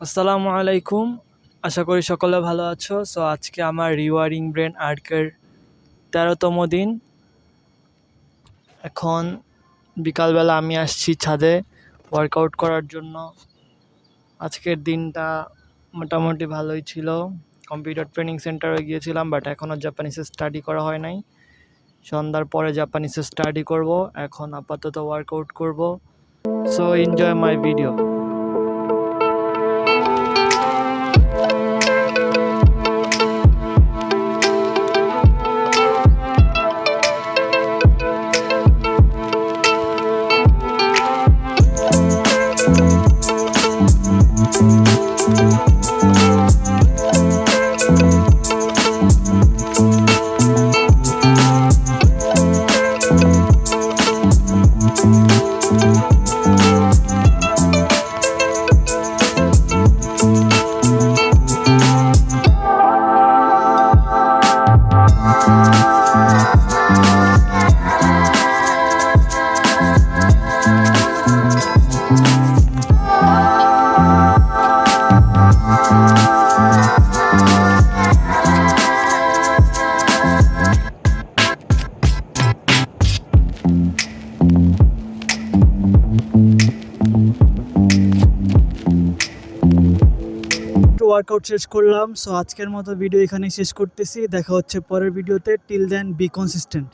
আসসালামু আলাইকুম। আশা করি সকলে ভালো আছো। সো আজকে আমার রিওয়ারিং ব্রেন আর্কের 13তম দিন। এখন বিকালবেলা আমি আসছি ছাদে ওয়ার্কআউট করার জন্য। আজকের দিনটা মোটামুটি ভালোই ছিল। কম্পিউটার ট্রেনিং সেন্টারে গিয়েছিলাম, বাট এখনও জাপানিসে স্টাডি করা হয় নাই। সন্ধ্যার পরে জাপানিসে স্টাডি করব। এখন আপাতত ওয়ার্কআউট করব। So enjoy my video. Workout শেষ করলাম। সো আজকের মতো ভিডিও এখানেই শেষ করতেছি। দেখা হচ্ছে পরের ভিডিওতে। Till then be consistent.